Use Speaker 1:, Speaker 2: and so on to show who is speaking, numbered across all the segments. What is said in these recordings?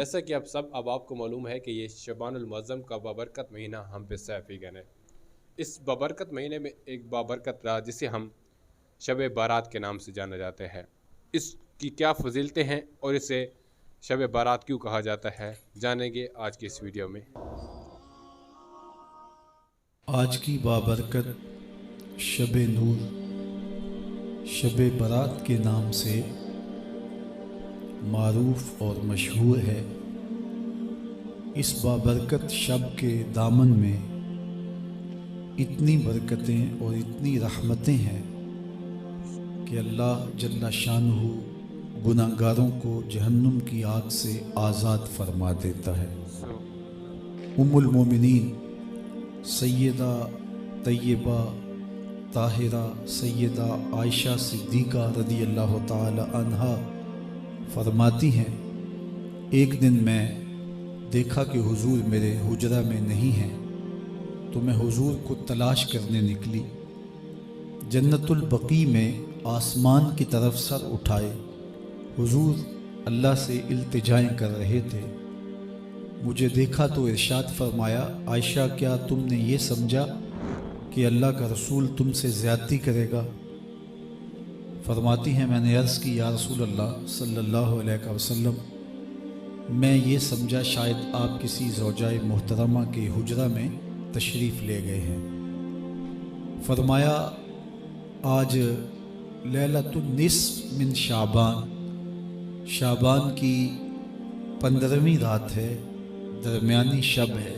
Speaker 1: جیسا کہ اب آپ کو معلوم ہے کہ یہ شعبان المعظم کا بابرکت مہینہ ہم پہ سیفی گن ہے۔ اس بابرکت مہینے میں ایک بابرکت رات جسے ہم شب بارات کے نام سے جانا جاتا ہے، اس کی کیا فضیلتیں ہیں اور اسے شب بارات کیوں کہا جاتا ہے، جانیں گے آج کی اس ویڈیو میں۔
Speaker 2: آج کی بابرکت شب نور، شب برات کے نام سے معروف اور مشہور ہے۔ اس بابرکت شب کے دامن میں اتنی برکتیں اور اتنی رحمتیں ہیں کہ اللہ جل شانہ گناہگاروں کو جہنم کی آگ سے آزاد فرما دیتا ہے۔ ام المومنین سیدہ طیبہ طاہرہ سیدہ عائشہ صدیقہ رضی اللہ تعالی عنہا فرماتی ہیں، ایک دن میں دیکھا کہ حضور میرے حجرہ میں نہیں ہیں، تو میں حضور کو تلاش کرنے نکلی۔ جنت البقیع میں آسمان کی طرف سر اٹھائے حضور اللہ سے التجائیں کر رہے تھے۔ مجھے دیکھا تو ارشاد فرمایا، عائشہ کیا تم نے یہ سمجھا کہ اللہ کا رسول تم سے زیادتی کرے گا؟ فرماتی ہیں میں نے عرض کی یا رسول اللہ صلی اللہ علیہ وسلم، میں یہ سمجھا شاید آپ کسی زوجہ محترمہ کے حجرہ میں تشریف لے گئے ہیں۔ فرمایا آج لیلۃ النصف من شعبان کی 15ویں رات ہے، درمیانی شب ہے۔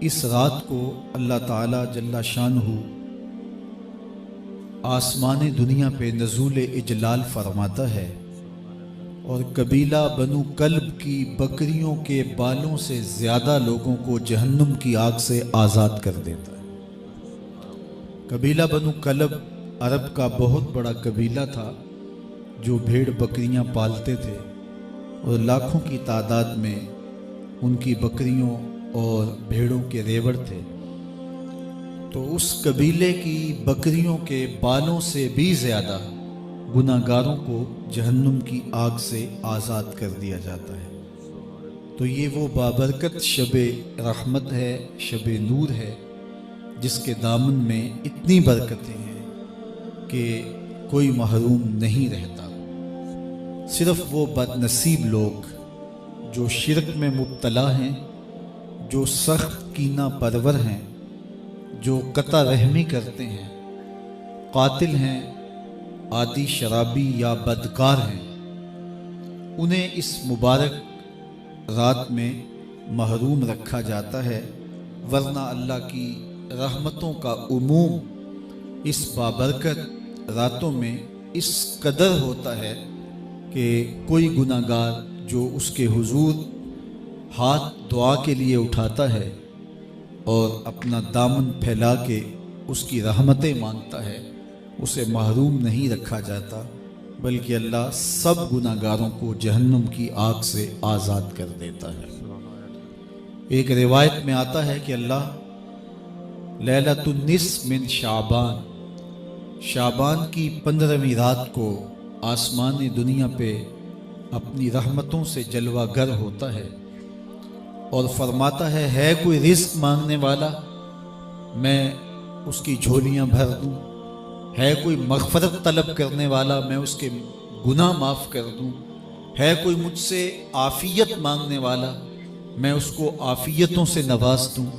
Speaker 2: اس رات کو اللہ تعالی جل شانہ آسمان دنیا پہ نزول اجلال فرماتا ہے اور قبیلہ بنو کلب کی بکریوں کے بالوں سے زیادہ لوگوں کو جہنم کی آگ سے آزاد کر دیتا ہے۔ قبیلہ بنو کلب عرب کا بہت بڑا قبیلہ تھا جو بھیڑ بکریاں پالتے تھے اور لاکھوں کی تعداد میں ان کی بکریوں اور بھیڑوں کے ریوڑ تھے۔ تو اس قبیلے کی بکریوں کے بالوں سے بھی زیادہ گناہگاروں کو جہنم کی آگ سے آزاد کر دیا جاتا ہے۔ تو یہ وہ بابرکت شب رحمت ہے، شب نور ہے، جس کے دامن میں اتنی برکتیں ہیں کہ کوئی محروم نہیں رہتا۔ صرف وہ بد نصیب لوگ جو شرک میں مبتلا ہیں، جو سخت کینہ پرور ہیں، جو قطع رحمی کرتے ہیں، قاتل ہیں، عادی شرابی یا بدکار ہیں، انہیں اس مبارک رات میں محروم رکھا جاتا ہے، ورنہ اللہ کی رحمتوں کا عموم اس بابرکت راتوں میں اس قدر ہوتا ہے کہ کوئی گناہگار جو اس کے حضور ہاتھ دعا کے لیے اٹھاتا ہے اور اپنا دامن پھیلا کے اس کی رحمتیں مانگتا ہے، اسے محروم نہیں رکھا جاتا، بلکہ اللہ سب گناہگاروں کو جہنم کی آگ سے آزاد کر دیتا ہے۔ ایک روایت میں آتا ہے کہ اللہ لیلۃ النصف من شعبان کی 15ویں رات کو آسمان دنیا پہ اپنی رحمتوں سے جلوہ گر ہوتا ہے اور فرماتا ہے کوئی رزق مانگنے والا، میں اس کی جھولیاں بھر دوں، ہے کوئی مغفرت طلب کرنے والا، میں اس کے گناہ معاف کر دوں، ہے کوئی مجھ سے عافیت مانگنے والا، میں اس کو عافیتوں سے نواز دوں،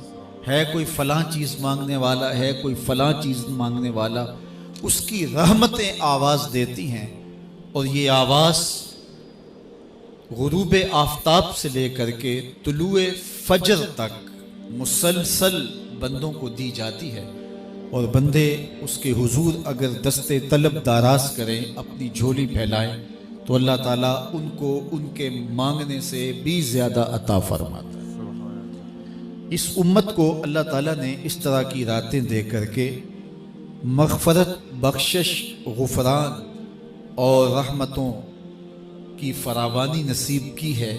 Speaker 2: ہے کوئی فلاں چیز مانگنے والا، ہے کوئی فلاں چیز مانگنے والا، اس کی رحمتیں آواز دیتی ہیں، اور یہ آواز غروب آفتاب سے لے کر کے طلوع فجر تک مسلسل بندوں کو دی جاتی ہے، اور بندے اس کے حضور اگر دستے طلب دراز کریں، اپنی جھولی پھیلائیں، تو اللہ تعالیٰ ان کو ان کے مانگنے سے بھی زیادہ عطا فرماتا ہے۔ اس امت کو اللہ تعالیٰ نے اس طرح کی راتیں دے کر کے مغفرت، بخشش، غفران اور رحمتوں کی فراوانی نصیب کی ہے۔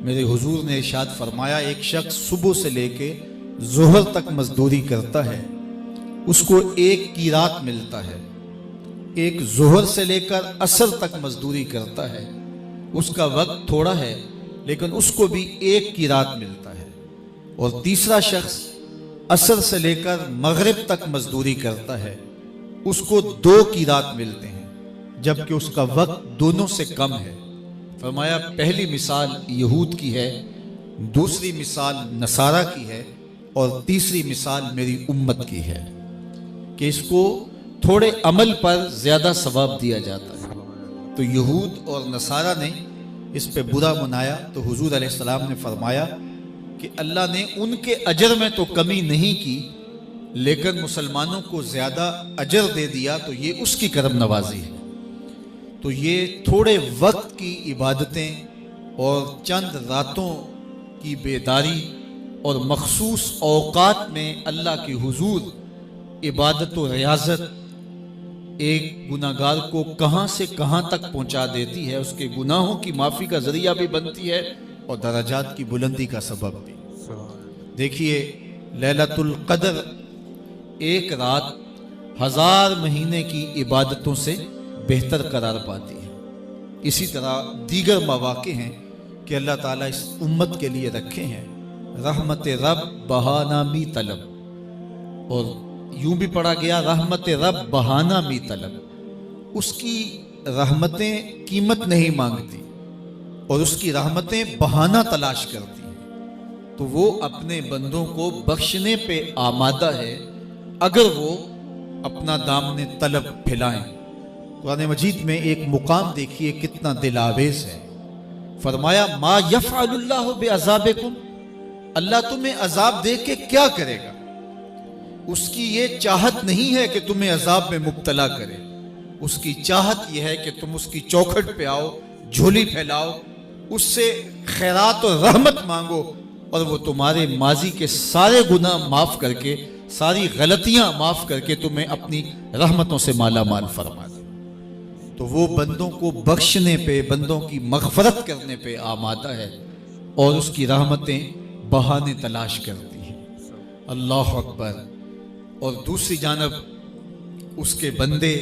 Speaker 2: میرے حضور نے ارشاد فرمایا، ایک شخص صبح سے لے کے ظہر تک مزدوری کرتا ہے، اس کو ایک قیرات ملتا ہے۔ ایک ظہر سے لے کر عصر تک مزدوری کرتا ہے، اس کا وقت تھوڑا ہے لیکن اس کو بھی ایک کی رات ملتا ہے، اور تیسرا شخص عصر سے لے کر مغرب تک مزدوری کرتا ہے، اس کو 2 کی رات ملتے ہیں، جبکہ اس کا وقت دونوں سے کم ہے۔ فرمایا پہلی مثال یہود کی ہے، دوسری مثال نصارہ کی ہے، اور تیسری مثال میری امت کی ہے کہ اس کو تھوڑے عمل پر زیادہ ثواب دیا جاتا ہے۔ تو یہود اور نصارہ نے اس پہ برا منایا، تو حضور علیہ السلام نے فرمایا کہ اللہ نے ان کے اجر میں تو کمی نہیں کی، لیکن مسلمانوں کو زیادہ اجر دے دیا، تو یہ اس کی کرم نوازی ہے۔ تو یہ تھوڑے وقت کی عبادتیں اور چند راتوں کی بیداری اور مخصوص اوقات میں اللہ کے حضور عبادت و ریاضت ایک گناہگار کو کہاں سے کہاں تک پہنچا دیتی ہے، اس کے گناہوں کی معافی کا ذریعہ بھی بنتی ہے اور درجات کی بلندی کا سبب بھی۔ دیکھیے لیلۃ القدر ایک رات 1000 مہینے کی عبادتوں سے بہتر قرار پاتی ہے۔ اسی طرح دیگر مواقع ہیں کہ اللہ تعالیٰ اس امت کے لیے رکھے ہیں، رحمت رب بہانہ می طلب، اور یوں بھی پڑھا گیا رحمت رب بہانہ می طلب۔ اس کی رحمتیں قیمت نہیں مانگتی اور اس کی رحمتیں بہانہ تلاش کرتی ہیں، تو وہ اپنے بندوں کو بخشنے پہ آمادہ ہے اگر وہ اپنا دامن طلب پھیلائیں۔ قرآن مجید میں ایک مقام دیکھیے کتنا دل آویز ہے، فرمایا ما یفعل اللہ بعذابکم، اللہ تمہیں عذاب دے کے کیا کرے گا؟ اس کی یہ چاہت نہیں ہے کہ تمہیں عذاب میں مبتلا کرے، اس کی چاہت یہ ہے کہ تم اس کی چوکھٹ پہ آؤ، جھولی پھیلاؤ، اس سے خیرات اور رحمت مانگو، اور وہ تمہارے ماضی کے سارے گناہ معاف کر کے، ساری غلطیاں معاف کر کے تمہیں اپنی رحمتوں سے مالا مال فرما دے۔ تو وہ بندوں کو بخشنے پہ، بندوں کی مغفرت کرنے پہ آمادہ ہے اور اس کی رحمتیں بہانے تلاش کرتی ہیں۔ اللہ اکبر۔ اور دوسری جانب اس کے بندے،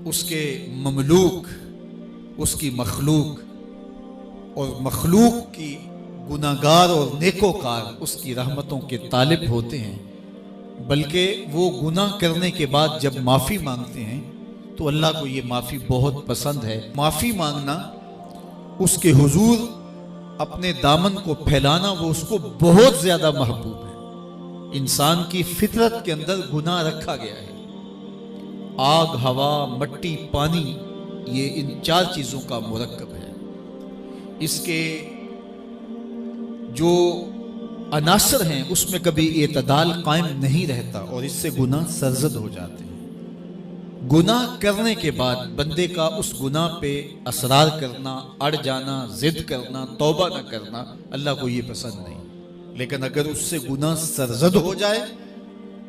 Speaker 2: اس کے مملوک، اس کی مخلوق، اور مخلوق کی گناہگار اور نیکوکار اس کی رحمتوں کے طالب ہوتے ہیں، بلکہ وہ گناہ کرنے کے بعد جب معافی مانگتے ہیں تو اللہ کو یہ معافی بہت پسند ہے۔ معافی مانگنا، اس کے حضور اپنے دامن کو پھیلانا، وہ اس کو بہت زیادہ محبوب ہے۔ انسان کی فطرت کے اندر گناہ رکھا گیا ہے، آگ، ہوا، مٹی، پانی، یہ ان 4 چیزوں کا مرکب ہے۔ اس کے جو عناصر ہیں اس میں کبھی اعتدال قائم نہیں رہتا اور اس سے گناہ سرزد ہو جاتے ہیں۔ گناہ کرنے کے بعد بندے کا اس گناہ پہ اصرار کرنا، اڑ جانا، ضد کرنا، توبہ نہ کرنا اللہ کو یہ پسند نہیں، لیکن اگر اس سے گناہ سرزد ہو جائے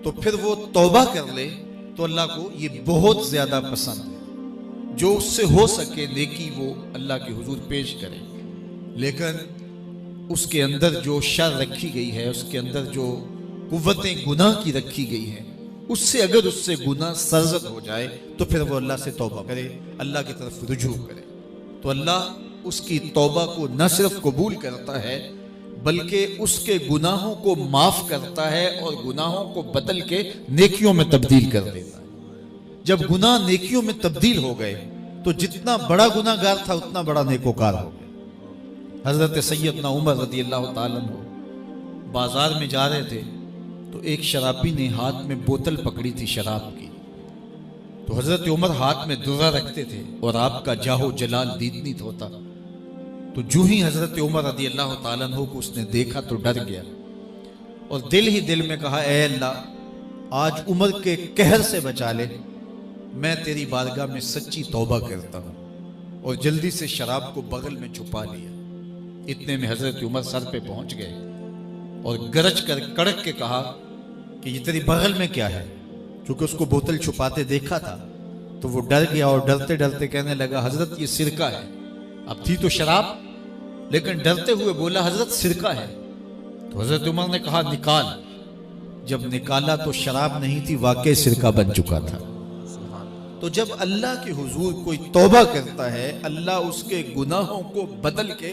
Speaker 2: تو پھر وہ توبہ کر لے تو اللہ کو یہ بہت زیادہ پسند ہے۔ جو اس سے ہو سکے نیکی وہ اللہ کے حضور پیش کرے، لیکن اس کے اندر جو شر رکھی گئی ہے، اس کے اندر جو قوتیں گناہ کی رکھی گئی ہیں، اس سے اگر اس سے گناہ سرزد ہو جائے تو پھر وہ اللہ سے توبہ کرے، اللہ کی طرف رجوع کرے، تو اللہ اس کی توبہ کو نہ صرف قبول کرتا ہے بلکہ اس کے گناہوں کو معاف کرتا ہے اور گناہوں کو بدل کے نیکیوں میں تبدیل کر دیتا ہے۔ جب گناہ نیکیوں میں تبدیل ہو گئے تو جتنا بڑا گناہ گار تھا اتنا بڑا نیکوکار ہو گیا۔ حضرت سیدنا عمر رضی اللہ تعالیٰ عنہ بازار میں جا رہے تھے تو ایک شرابی نے ہاتھ میں بوتل پکڑی تھی شراب کی، تو حضرت عمر ہاتھ میں درہ رکھتے تھے اور آپ کا جاہ و جلال دیدنیت ہوتا، تو جو ہی حضرت عمر رضی اللہ تعالیٰ عنہ کو اس نے دیکھا تو ڈر گیا اور دل ہی دل میں کہا اے اللہ آج عمر کے قہر سے بچا لے، میں تیری بارگاہ میں سچی توبہ کرتا ہوں، اور جلدی سے شراب کو بغل میں چھپا لیا۔ اتنے میں حضرت عمر سر پہ پہنچ گئے اور گرج کر کڑک کے کہا کہ یہ تیری بغل میں کیا ہے؟ چونکہ اس کو بوتل چھپاتے دیکھا تھا تو وہ ڈر گیا اور ڈرتے ڈرتے کہنے لگا حضرت یہ سرکہ ہے۔ اب تھی تو شراب لیکن ڈرتے ہوئے بولا حضرت سرکہ ہے، تو حضرت عمر نے کہا نکال۔ جب نکالا تو شراب نہیں تھی، واقعی سرکہ بن چکا تھا۔ تو جب اللہ کے حضور کوئی توبہ کرتا ہے اللہ اس کے گناہوں کو بدل کے